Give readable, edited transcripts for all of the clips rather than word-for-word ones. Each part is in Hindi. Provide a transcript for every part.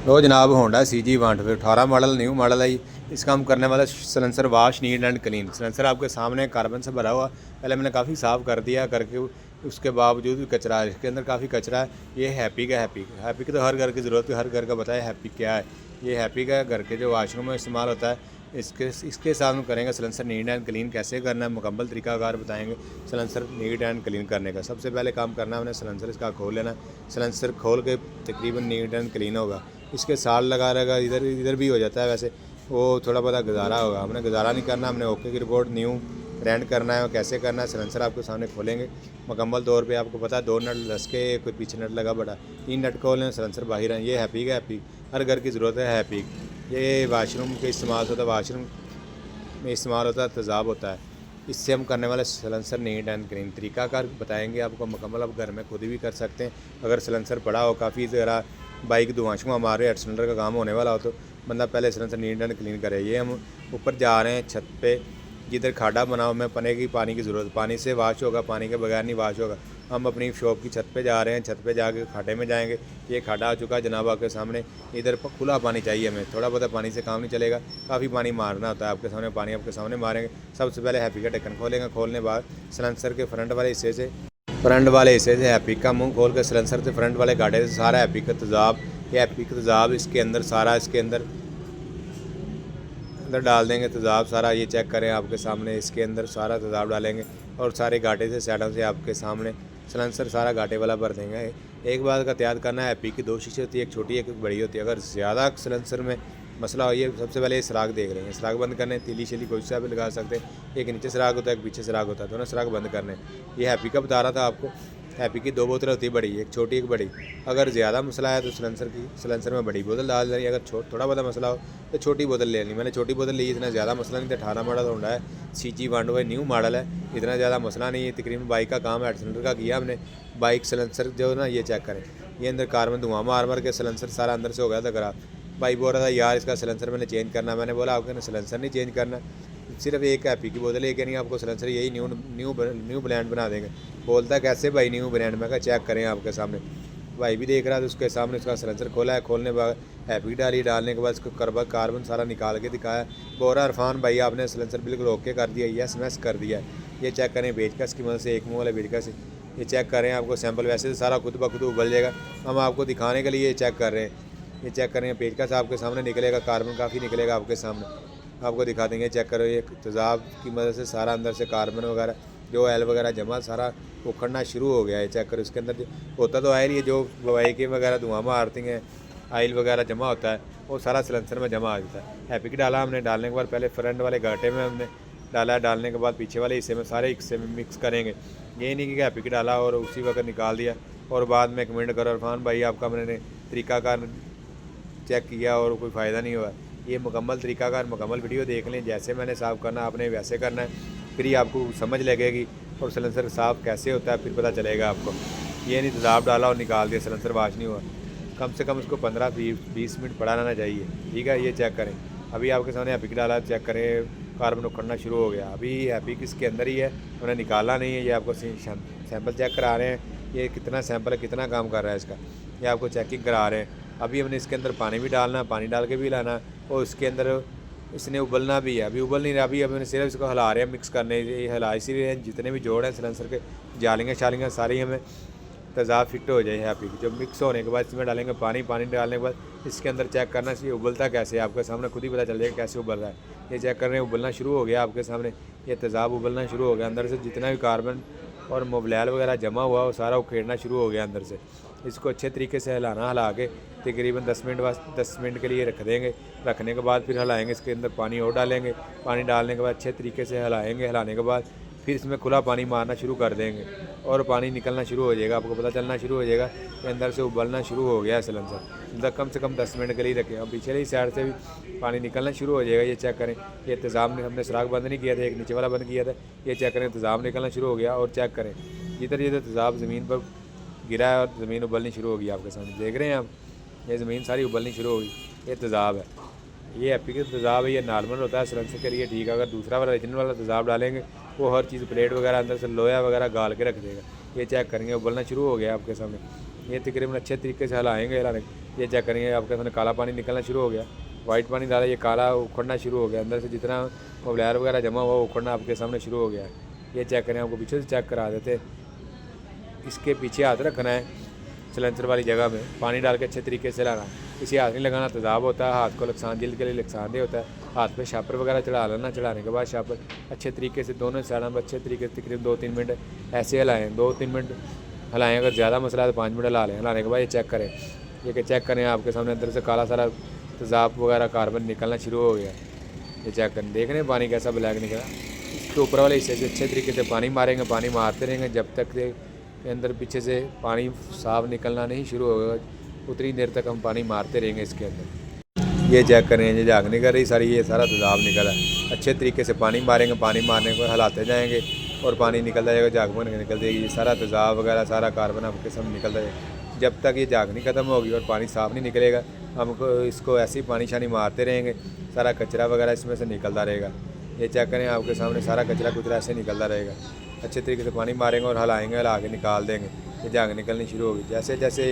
लो जनाब, Honda CG1 18 model, new model है। इसका हम करने वाला silencer wash neat and clean. Silencer आपके सामने कार्बन से भरा हुआ, पहले मैंने काफ़ी साफ़ कर दिया करके, उसके बावजूद भी कचरा है इसके अंदर, काफ़ी कचरा है। ये हैप्पी का हैप्पी की तो हर घर की ज़रूरत है, हर घर का बताए हैप्पी क्या है। ये हैप्पी का घर के जो वाशरूम में इस्तेमाल होता है। इसके साथ हम करेंगे सलेंसर नीट एंड क्लीन कैसे करना है, मुकम्मल तरीकाकार बताएंगे सलेंसर नीट एंड क्लीन करने का। सबसे पहले काम करना है, हमने सलेंसर इसका खोल लेना। सलेंसर खोल के तकरीबन नीट एंड क्लीन होगा। इसके साल लगा रहेगा, इधर इधर भी हो जाता है, वैसे वो थोड़ा बहुत गुजारा होगा। हमने गुजारा नहीं करना, हमने ओके की रिपोर्ट न्यू ब्रांड करना है। और कैसे करना है, सलेंसर आपके सामने खोलेंगे मुकम्मल तौर पे। आपको पता है 2 नट लसके, कोई पीछे नट लगा बड़ा, 3 नट खोलें, सलेंसर बाहर है। ये हैप्पी का हैप्पी हर घर की ज़रूरत है। हैप्पी ये वाशरूम के इस्तेमाल होता है, वाशरूम में इस्तेमाल होता है, तेज़ाब होता है। इससे हम करने वाले सलेंसर नीट एंड क्लीन तरीकाकार बताएंगे आपको मुकम्मल। आप घर में खुद भी कर सकते हैं। अगर सलेंसर पड़ा हो, काफ़ी ज़रा बाइक धुआंशुआ हमारे हेड सिलेंडर का काम होने वाला हो, तो बंदा पहले सलेंसर नीट एंड क्लीन करे। ये हम ऊपर जा रहे हैं छत पे, जिधर खाड़ा बना हो, में पानी की ज़रूरत, पानी से वाश होगा, पानी के बगैर नहीं वाश होगा। हम अपनी शॉप की छत पे जा रहे हैं, छत पे जाके खाड़े में जाएंगे। ये खाड़ा आ चुका है जनाब आपके सामने। इधर खुला पानी चाहिए हमें, थोड़ा बहुत पानी से काम नहीं चलेगा, काफ़ी पानी मारना होता है। आपके सामने पानी आपके सामने मारेंगे। सबसे पहले हैप्पी का ढक्कन खोलेंगे। खोलने बाद सलेंसर के फ्रंट वाले हिस्से से हैप्पी का मुंह खोल कर सलेंसर से फ्रंट वाले गाढ़े से सारा हैप्पी का तेज़ाब, ये हैप्पी का तेज़ाब इसके अंदर सारा, इसके अंदर डाल देंगे तेज़ाब सारा। ये चेक करें आपके सामने, इसके अंदर सारा तेज़ाब डालेंगे और सारे घाटे से साइडों से आपके सामने सलेंसर सारा घाटे वाला भर देंगे। एक बात का त्याग करना है, हैप्पी की 2 शीशे होती है, एक छोटी एक बड़ी होती है। अगर ज़्यादा सलेंसर में मसला हो, ये सबसे पहले ये सुराख देख रहे हैं, सुराख बंद करने, तीली शैली कोई सा भी लगा सकते हैं। एक नीचे सुराख होता है, एक पीछे सुराख होता है, दोनों सुराख बंद करने। ये हैप्पी का बता रहा था आपको। हैप्पी की 2 बोतलें होती है बड़ी, एक छोटी एक बड़ी। अगर ज़्यादा मसला है तो सलेंसर में बड़ी बोतल डाल देनी। अगर थोड़ा बहुत मसला हो तो छोटी बोतल ले लेनी। मैंने छोटी बोतल ली, इतना ज़्यादा मसला नहीं था। 18 मॉडल होंडा है, CG1 न्यू मॉडल है, इतना ज़्यादा मसला नहीं है। तकरीबन बाइक का काम हेड सिलेंडर का किया हमने। बाइक सलेंसर जो ना, ये चेक करें, ये अंदर कार्बन धुआं मार के सलेंसर सारा अंदर से हो गया था खराब। भाई बोल रहा था यार इसका सलेंसर मैंने चेंज करना। मैंने बोला आपके सलेंसर नहीं चेंज करना, सिर्फ एक हैप्पी की बोतल लेके नहीं, आपको सलेंसर यही न्यू ब्रांड बना देंगे। बोलता कैसे भाई न्यू ब्रांड? मैं कहा चेक करें आपके सामने। भाई भी देख रहा था, उसके सामने उसका सलेंसर खोला है। खोलने के बाद हैप्पी डाली, डालने के बाद उसको कार्बन सारा निकाल के दिखाया। बोरा इरफान भाई आपने सलेंसर बिल्कुल ओके कर दिया, यस मैस कर दिया। ये चेक करें पेचकस की मदद से, एक मुँह वाले पेचकस। ये चेक करें आपको सैंपल, वैसे तो सारा खुद ब खुद उबल जाएगा, हम आपको दिखाने के लिए ये चेक कर रहे हैं। ये चेक करें पेचकस आपके सामने निकलेगा, कार्बन काफ़ी निकलेगा आपके सामने, आपको दिखा देंगे। चेक करो, ये तेज़ाब की मदद से सारा अंदर से कार्बन वगैरह जो ऑयल वगैरह जमा सारा उखड़ना शुरू हो गया है। चेक करो, इसके अंदर जो होता तो ऑयल, ये जो बाइकें वगैरह धुआं मारती हैं, ऑयल वगैरह जमा होता है, वो सारा सिलेंसर में जमा आ जाता है। हैप्पी की डाला हमने, डालने के बाद पहले फ्रंट वाले घाटे में हमने डाला, डालने के बाद पीछे वाले हिस्से में, सारे हिस्से में मिक्स करेंगे। ये नहीं कि हैप्पी की डाला और उसी वक्त निकाल दिया और बाद में कमेंट करो इरफान भाई आपका मैंने तरीकाकार चेक किया और कोई फ़ायदा नहीं हुआ। ये मुकम्मल तरीकाकार मुकम्मल वीडियो देख लें, जैसे मैंने साफ़ करना आपने वैसे करना है, फिर ही आपको समझ लगेगी। और सिलेंसर साफ़ कैसे होता है फिर पता चलेगा आपको। ये नहीं तेज़ाब डाला और निकाल दिया, सिलेंसर वाश नहीं हुआ। कम से कम इसको 15-20 मिनट पड़ा रहना चाहिए। ठीक है, ये चेक करें। अभी आपके सामने हैप्पी डाला, चेक करें कार्बन उखड़ना शुरू हो गया। अभी हैप्पी किसके अंदर ही है, उन्हें निकालना नहीं है। ये आपको सैंपल चेक करा रहे हैं, ये कितना सैंपल है, कितना काम कर रहा है इसका, ये आपको चेकिंग करा रहे हैं। अभी हमने इसके अंदर पानी भी डालना, पानी डाल के भी लाना और इसके अंदर इसने उबलना भी है। अभी उबल नहीं रहा, अभी हमने सिर्फ इसको हिला रहे हैं मिक्स करने, ये हिला इसीलिए जितने भी जोड़ हैं सिलेंसर के, जालियाँ शालियाँ सारी हमें तेज़ाब फिट हो जाए हैप्पी की। जब मिक्स होने के बाद इसमें डालेंगे पानी, पानी डालने के बाद इसके अंदर चेक करना चाहिए उबलता कैसे है, आपके सामने खुद ही पता चल जाएगा कैसे उबल रहा है। ये चेक कर रहे हैं, उबलना शुरू हो गया आपके सामने, ये तेज़ाब उबलना शुरू हो गया। अंदर से जितना भी कार्बन और मोबिलाइल वगैरह जमा हुआ वो सारा उखेड़ना शुरू हो गया अंदर से। इसको अच्छे तरीके से हिला के तकरीबन 10 मिनट के लिए रख देंगे। रखने के बाद फिर हिलाएंगे, इसके अंदर पानी और डालेंगे। पानी डालने के बाद अच्छे तरीके से हिलाएंगे। हिलाने के बाद फिर इसमें खुला पानी मारना शुरू कर देंगे और पानी निकलना शुरू हो जाएगा। आपको पता चलना शुरू हो जाएगा कि अंदर से उबलना शुरू हो गया है सिलेंसर। कम से कम 10 मिनट के लिए रखें। अब पीछे वाली साइड से भी पानी निकलना शुरू हो जाएगा। ये चेक करें, ये इंतज़ाम हमने सुराख बंद नहीं किया था, एक नीचे वाला बंद किया था। ये चेक करें, इंतज़ाम निकलना शुरू हो गया। और चेक करें, जिधर जिधर तेज़ाब ज़मीन पर गिरा है और ज़मीन उबलनी शुरू हो गई आपके सामने, देख रहे हैं आप, ये ज़मीन सारी उबलनी शुरू हो गई। ये तेज़ाब है, ये हैप्पी का तेज़ाब है। ये नॉर्मल होता है सिलेंसर के लिए, ठीक है। अगर दूसरा वाला ओरिजिनल वाला तेज़ाब डालेंगे वो हर चीज़ प्लेट वगैरह अंदर से लोया वगैरह गाल के रख देगा। ये चेक करेंगे, उबलना शुरू हो गया आपके सामने। ये तकरीबन अच्छे तरीके से हिलाएंगे, ये चेक करेंगे आपके सामने काला पानी निकलना शुरू हो गया, वाइट पानी डाला, ये काला उखड़ना शुरू हो गया, अंदर से जितना वो ब्लैर वगैरह जमा हुआ उखड़ना आपके सामने शुरू हो गया है। ये चेक करें, आपको पीछे से चेक करा देते। इसके पीछे हाथ रखना है सिलेंसर वाली जगह में, पानी डाल के अच्छे तरीके से लाना। इसे हाथ नहीं लगाना, तेज़ाब होता है, हाथ को नुकसान, जल्द के लिए नुकसानदेह होता है। हाथ पे शापर वगैरह चढ़ा लेना, चढ़ाने के बाद शापर अच्छे तरीके से दोनों साइडों में अच्छे तरीके से तकरीबन 2-3 मिनट ऐसे हिलाएँ, 2-3 मिनट हिलाएँ। अगर ज़्यादा मसला है तो 5 मिनट हिला लें। हिलाने के बाद ये चेक करें, ये चेक करें आपके सामने अंदर से काला सारा तेज़ाब वगैरह कार्बन निकलना शुरू हो गया। ये चेक करें, देख रहे हैं पानी कैसा ब्लैक निकला। इसके ऊपर वाले हिस्से से अच्छे तरीके से पानी मारेंगे, पानी मारते रहेंगे जब तक के अंदर पीछे से पानी साफ निकलना नहीं शुरू होगा, उतनी देर तक हम पानी मारते रहेंगे इसके अंदर। ये चेक करें, ये झाग निकल रही सारी, ये सारा तेज़ाब निकला है। अच्छे तरीके से पानी मारेंगे, पानी मारने को हिलाते जाएंगे और पानी निकलता जाएगा, झाग बन के निकल जाएगी। ये सारा तेज़ाब वगैरह सारा कार्बन आपके सब निकलता जाएगा। जब तक ये झाग नहीं ख़त्म होगी और पानी साफ़ नहीं निकलेगा, हमको इसको ऐसे ही पानी शानी मारते रहेंगे, सारा कचरा वगैरह इसमें से निकलता रहेगा। ये चेक करें, आपके सामने सारा कचरा कुचरा ऐसे निकलता रहेगा। अच्छे तरीके से पानी मारेंगे और हिलाएंगे, हिला के निकाल देंगे, ये झाग निकलनी शुरू होगी। जैसे जैसे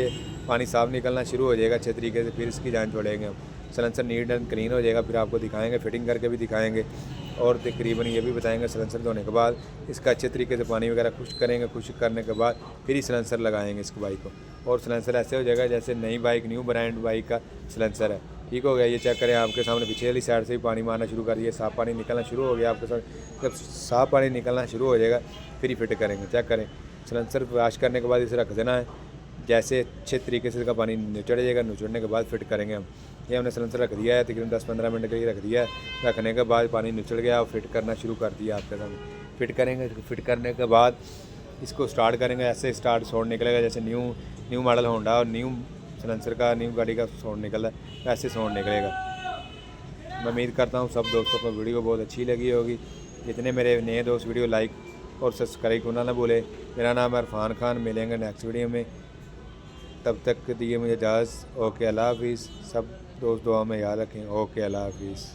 पानी साफ़ निकलना शुरू हो जाएगा अच्छे तरीके से, फिर इसकी जान छोड़ेंगे हम। सिलेंसर नीट एंड क्लीन हो जाएगा, फिर आपको दिखाएंगे, फिटिंग करके भी दिखाएंगे और तकरीबन ये भी बताएंगे सिलेंसर धोने के बाद इसका अच्छे तरीके से पानी वगैरह खुश्क करेंगे। खुश्क करने के बाद फिर ही सिलेंसर लगाएंगे इसको बाइक को, और सिलेंसर ऐसे हो जाएगा जैसे नई बाइक, न्यू ब्रांड बाइक का सिलेंसर है। ठीक हो गया। ये चेक करें, आपके सामने पीछे वाली साइड से भी पानी मारना शुरू कर दिया, साफ़ पानी निकलना शुरू हो गया आपके सामने। जब साफ़ पानी निकलना शुरू हो जाएगा फिर ही फिट करेंगे। चेक करें, सिलेंसर वॉश करने के बाद इसे रख देना है, जैसे अच्छे तरीके से इसका पानी निचड़ जाएगा। निचड़ने के बाद फिट करेंगे हम। ये हमने सिलेंसर रख दिया है, तकरीबन 10-15 मिनट के लिए रख दिया है। रखने के बाद पानी निचड़ गया और फिट करना शुरू कर दिया आपके सामने। फिट करेंगे, फिट करने के बाद इसको स्टार्ट करेंगे। ऐसे स्टार्ट साउंड निकलेगा जैसे न्यू मॉडल होंडा और न्यू सिलेंसर का, न्यू गाड़ी का साउंड निकल रहा है, वैसे साउंड निकलेगा। मैं उम्मीद करता हूँ सब दोस्तों को वीडियो बहुत अच्छी लगी होगी। जितने मेरे नए दोस्त वीडियो लाइक और सब्सक्राइब करना ना भूले। मेरा नाम है इरफान खान, मिलेंगे नेक्स्ट वीडियो में। तब तक दिए मुझे इजाज़त। ओके, अल्लाह हाफिज़। सब दोस्त दुआ में याद रखें। ओके, अल्लाह हाफिज़।